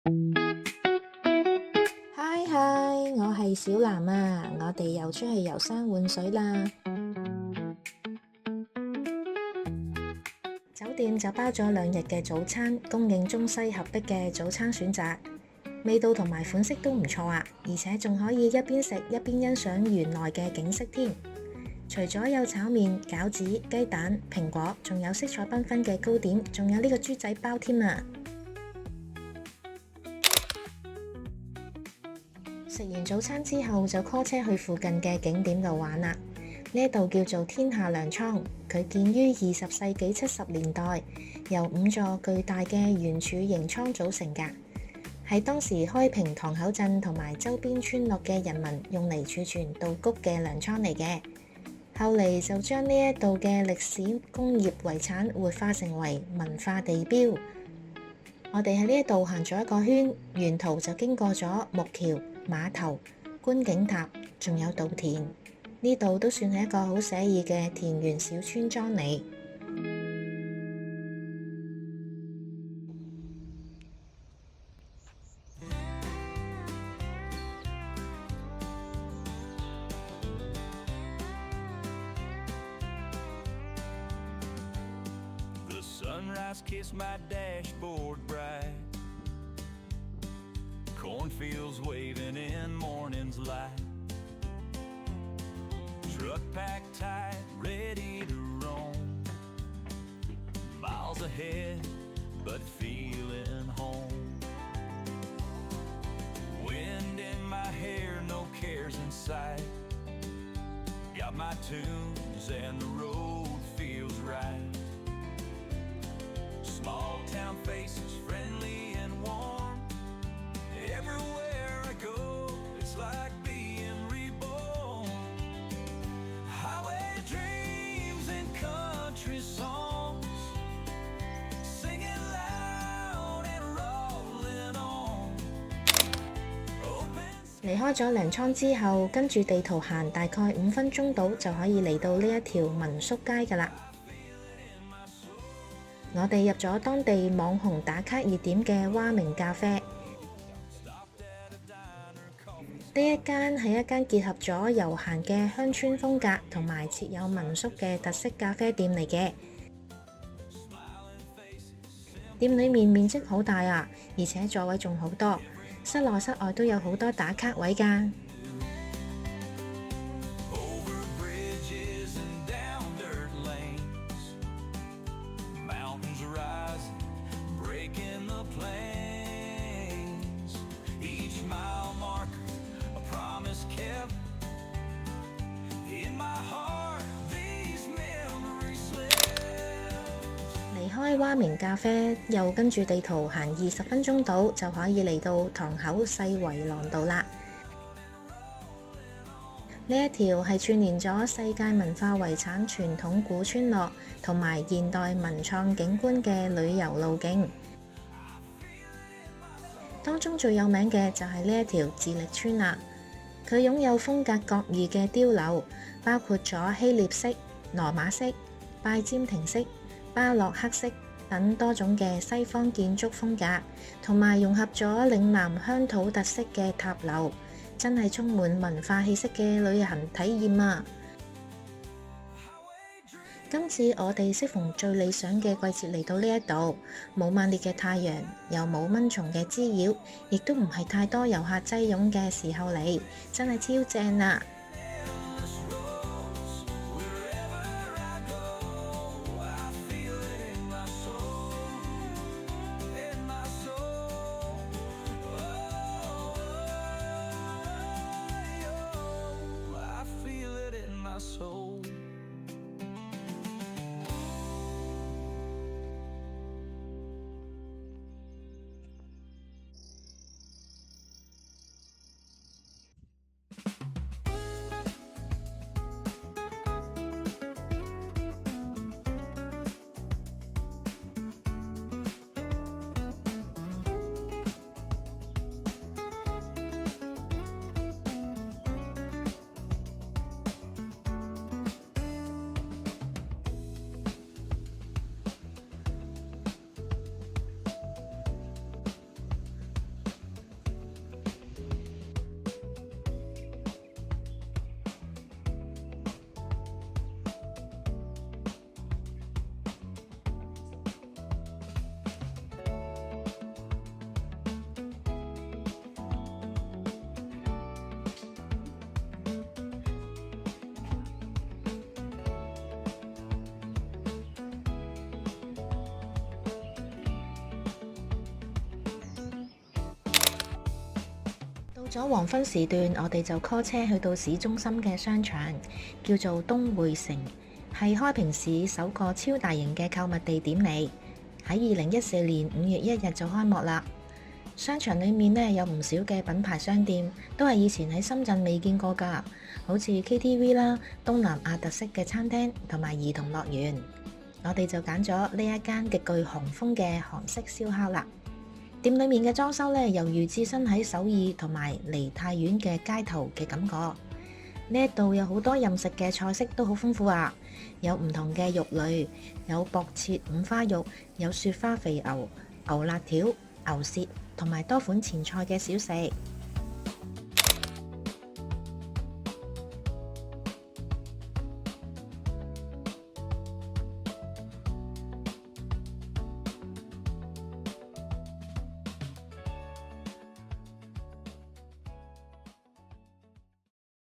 嗨嗨，我係小藍啊，我哋又出去遊山玩水啦。酒店就包咗2日嘅早餐，供應中西合璧嘅早餐選擇，味道同埋款式都唔錯啊，而且仲可以一邊食一邊欣賞園內嘅景色添。除咗有炒麵、餃子、雞蛋、蘋果，仲有色彩繽紛嘅糕點，仲有呢個豬仔包添啊！食完早餐之後就 call 車去附近嘅景點度玩啦。呢度叫做天下糧倉，佢建於20世紀70年代，由5座巨大嘅圓柱形倉組成㗎，係當時開平塘口鎮同埋周邊村落嘅人民用嚟儲存稻穀嘅糧倉嚟嘅。後嚟就將呢一度嘅歷史工業遺產活化成為文化地標。我哋喺呢一度行咗一個圈，沿途就經過咗木橋、碼頭、觀景塔，仲有稻田。呢度都算係一個好寫意嘅田園小村莊嚟。The sunrise kissed my dashboard bright. Cornfields waving in morning's light. Truck packed tight, ready to roam. Miles ahead, but feeling home. Wind in my hair, no cares in sight. Got my tunes and the road feels right. Small town faces, friendly and warm. Everywhere I go, it's like being reborn. Highway dreams and country songs, singing loud and rolling on. 離開咗糧倉之後，跟住地圖行大概5分鐘到就可以嚟到呢一條民宿街㗎啦。我哋入咗當地網紅打卡熱點嘅蛙鳴咖啡，呢一間係一間結合咗悠閒嘅鄉村風格同埋設有民宿嘅特色咖啡店嚟嘅。店裡面面積好大啊，而且座位仲好多，室內室外都有好多打卡位㗎。Over bridges and down dirt lanes, mountains rising, breaking the plains. Each mile marker, a promise kept. In my heart, these memories slept. 離開蛙鳴咖啡，又跟住地圖行20分鐘到，就可以嚟到塘口細圍廊道啦。呢一條係串連咗世界文化遺產傳統古村落同埋現代文創景觀嘅旅遊路徑。當中最有名嘅就係呢一條自力村啦。佢擁有風格各異嘅碉樓，包括咗希臘式、羅馬式、拜占庭式、巴洛克式等多種嘅西方建築風格，同埋融合咗嶺南鄉土特色嘅塔樓，真係充滿文化氣息嘅旅行體驗啊！今次我哋適逢最理想嘅季節嚟到呢一度，冇猛烈嘅太陽，又冇蚊蟲嘅滋擾，亦都唔係太多遊客擠擁嘅時候嚟，真係超正啊！咗黃昏時段，我哋就 call 車去到市中心嘅商場，叫做東匯城，係開平市首個超大型嘅購物地點嚟。喺2014年5月1日就開幕啦。商場裏面呢，有唔少嘅品牌商店，都係以前喺深圳未見過㗎，好似 KTV 啦、東南亞特色嘅餐廳同埋兒童樂園。我哋就揀咗呢一間極具韓風嘅韓式燒烤啦。店裏面嘅裝修呢，猶如置身喺首爾同埋梨泰院嘅街頭嘅感覺。呢一度有好多任食嘅菜式都好豐富啊，有唔同嘅肉類，有薄切五花肉，有雪花肥牛、牛辣條、牛舌同埋多款前菜嘅小食。